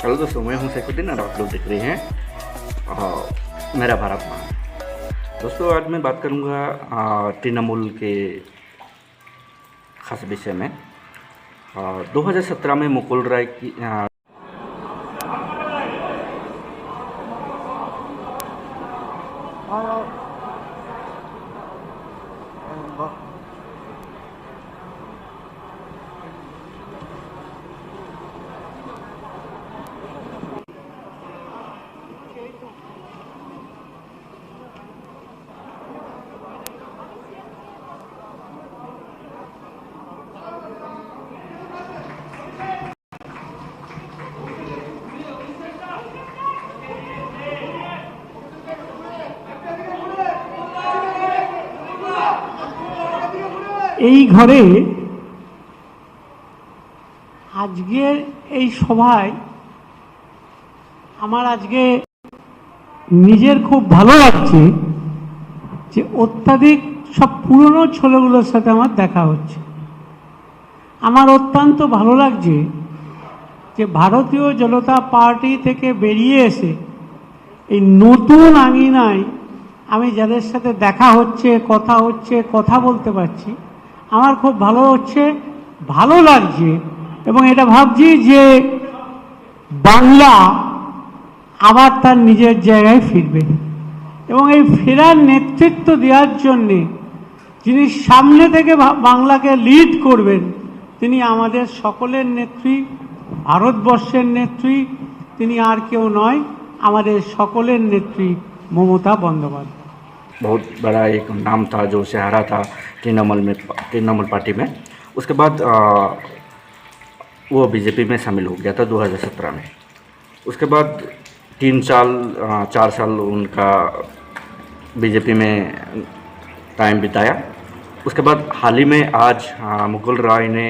Hello दोस्तों, मैं हूं सैफुद्दीन और आप लोग देख रहे हैं मेरा भारत महान। दोस्तों, आज मैं बात करूंगा तृणमूल के खास विषय में। 2017 में मुकुल राय की এই ঘরে আজকের এই সভায় আমার আজকে নিজের খুব ভালো লাগছে যে অত্যাধিক সব পুরনো ছেলেগুলোর সাথে আমার দেখা হচ্ছে। আমার অত্যন্ত ভালো লাগছে যে ভারতীয় জনতা পার্টি থেকে বেরিয়ে এসে এই নতুন আঙিনায় আমি যাদের সাথে দেখা হচ্ছে, কথা বলতে পারছি, আমার খুব ভালো লাগছে। এবং এটা ভাবছি যে বাংলা আবার তার নিজের জায়গায় ফিরবে এবং এই ফেরার নেতৃত্ব দেওয়ার জন্যে যিনি সামনে থেকে বাংলাকে লিড করবেন তিনি আমাদের সকলের নেত্রী, ভারতবর্ষের নেত্রী। তিনি আর কেউ নয়, আমাদের সকলের নেত্রী ममता बंदोपाध्याय। बहुत बड़ा एक नाम था जो उसे हारा था तृणमूल पार्टी में। उसके बाद वो बीजेपी में शामिल हो गया था 2017 में। उसके बाद 4 साल उनका बीजेपी में टाइम बिताया। उसके बाद हाल ही में आज मुकुल राय ने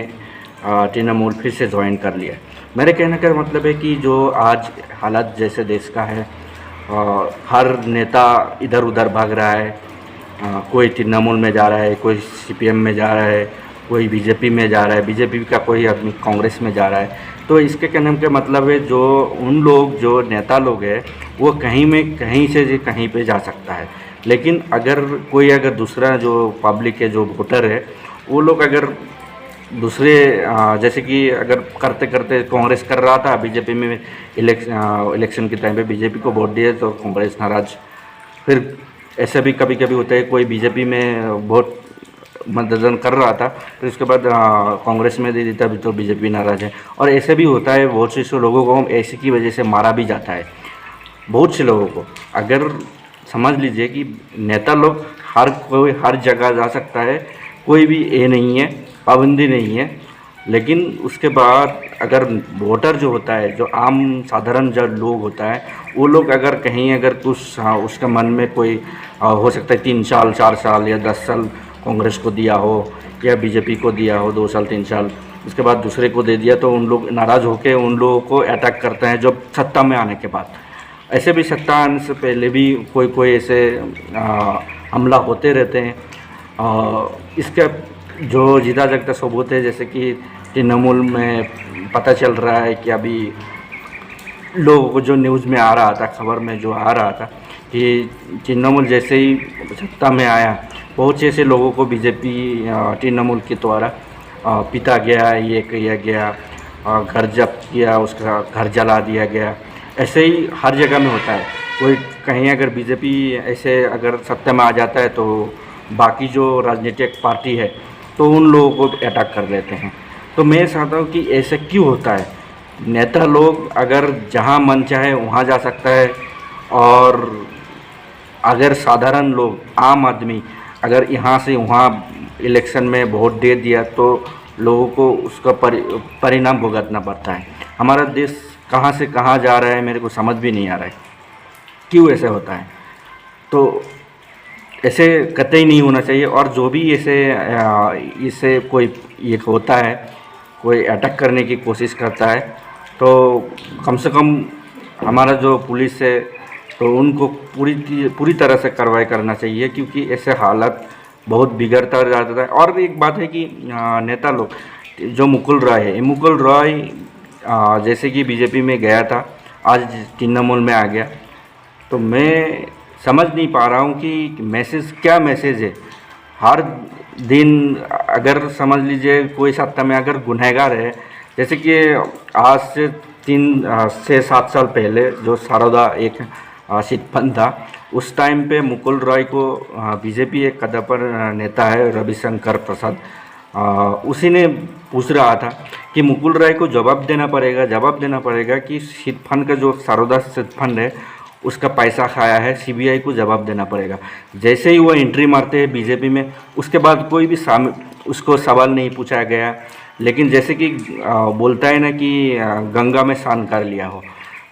तृणमूल फिर से ज्वाइन कर लिया। मेरे कहने का मतलब है कि जो आज हालात जैसे देश का है, हर नेता इधर उधर भाग रहा है। कोई तृणमूल में जा रहा है, कोई सीपीएम में जा रहा है, कोई बीजेपी में जा रहा है, बीजेपी का कोई आदमी कांग्रेस में जा रहा है। तो इसके कहने का मतलब है जो उन लोग जो नेता लोग हैं वो कहीं से कहीं पे जा सकता है। लेकिन अगर दूसरा जो पब्लिक है, जो वोटर है, वो लोग अगर दूसरे जैसे कि अगर करते कांग्रेस कर रहा था, बीजेपी में इलेक्शन के टाइम पे बीजेपी को वोट दिए तो कांग्रेस नाराज। फिर ऐसा भी कभी होता है, कोई बीजेपी में वोट मतदान कर रहा था, फिर उसके बाद कांग्रेस में दे देता तो बीजेपी नाराज है। और ऐसे भी होता है, बहुत से लोगों को ऐसी की वजह से मारा भी जाता है। बहुत से लोगों को अगर समझ लीजिए कि नेता लोग हर जगह जा सकता है, कोई भी ये नहीं है, पाबंदी नहीं है। लेकिन उसके बाद अगर वोटर जो होता है, जो आम साधारण जो लोग होता है, वो लोग अगर कहीं कुछ उसका मन में कोई हो सकता है 3 साल 4 साल या 10 साल कांग्रेस को दिया हो या बीजेपी को दिया हो 2 साल 3 साल, उसके बाद दूसरे को दे दिया तो उन लोग नाराज़ होकर उन लोगों को अटैक करते हैं जब सत्ता में आने के बाद। ऐसे भी सत्ता आने से पहले भी कोई ऐसे हमला होते रहते हैं। इसका जो जीता जागता सबूत है, जैसे कि तृणमूल में पता चल रहा है कि अभी लोगों को जो न्यूज़ में आ रहा था, खबर में जो आ रहा था कि तृणमूल जैसे ही सत्ता में आया, बहुत से ऐसे लोगों को बीजेपी तृणमूल के द्वारा पीटा गया, ये किया गया, घर जब्त किया, उसका घर जला दिया गया। ऐसे ही हर जगह में होता है। कोई कहीं अगर बीजेपी ऐसे अगर सत्ता में आ जाता है तो बाकी जो राजनीतिक पार्टी है तो उन लोगों को अटैक कर देते हैं। तो मैं चाहता हूँ कि ऐसे क्यों होता है। नेता लोग अगर जहाँ मन चाहे वहाँ जा सकता है, और अगर साधारण लोग, आम आदमी अगर यहाँ से वहाँ इलेक्शन में वोट दे दिया तो लोगों को उसका परिणाम भुगतना पड़ता है। हमारा देश कहाँ से कहाँ जा रहा है मेरे को समझ भी नहीं आ रहा है, क्यों ऐसे होता है। तो ऐसे कतई नहीं होना चाहिए। और जो भी इसे कोई ये होता है, कोई अटैक करने की कोशिश करता है, तो कम से कम हमारा जो पुलिस है तो उनको पूरी तरह से कार्रवाई करना चाहिए, क्योंकि ऐसे हालत बहुत बिगड़ता जाता है। और एक बात है कि नेता लोग जो मुकुल रॉय है, मुकुल रॉय जैसे कि बीजेपी में गया था, आज तृणमूल में आ गया, तो मैं समझ नहीं पा रहा हूँ कि मैसेज क्या मैसेज है। हर दिन अगर समझ लीजिए कोई सत्ता में अगर गुनहगार है, जैसे कि आज से 6-7 साल पहले जो सारोदा एक चिटफंड था, उस टाइम पे मुकुल रॉय को बीजेपी एक कद्दावर नेता है रविशंकर प्रसाद, उसी ने पूछ रहा था कि मुकुल रॉय को जवाब देना पड़ेगा कि चिटफंड का जो सारोदा चिटफंड है उसका पैसा खाया है, सीबीआई को जवाब देना पड़ेगा। जैसे ही वो एंट्री मारते हैं बीजेपी में, उसके बाद कोई भी उसको सवाल नहीं पूछा गया। लेकिन जैसे कि बोलता है ना कि गंगा में स्नान कर लिया हो,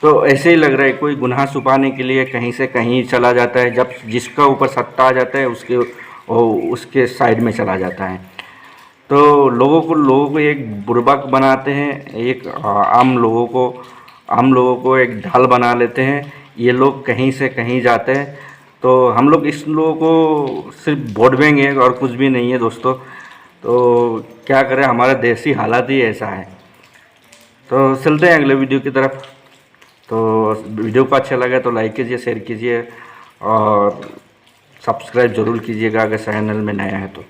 तो ऐसे ही लग रहा है कोई गुनाह छुपाने के लिए कहीं से कहीं चला जाता है। जब जिसका ऊपर सत्ता आ जाता है उसके साइड में चला जाता है। तो लोगों को एक बुर्बक बनाते हैं, एक आम लोगों को एक ढाल बना लेते हैं। ये लोग कहीं से कहीं जाते हैं, तो हम लोग इस लोगों को सिर्फ वोट देंगे और कुछ भी नहीं है दोस्तों। तो क्या करें, हमारा देशी हालात ही ऐसा है। तो चलते हैं अगले वीडियो की तरफ। तो वीडियो को अच्छा लगा तो लाइक कीजिए, शेयर कीजिए और सब्सक्राइब ज़रूर कीजिएगा अगर चैनल में नया है तो।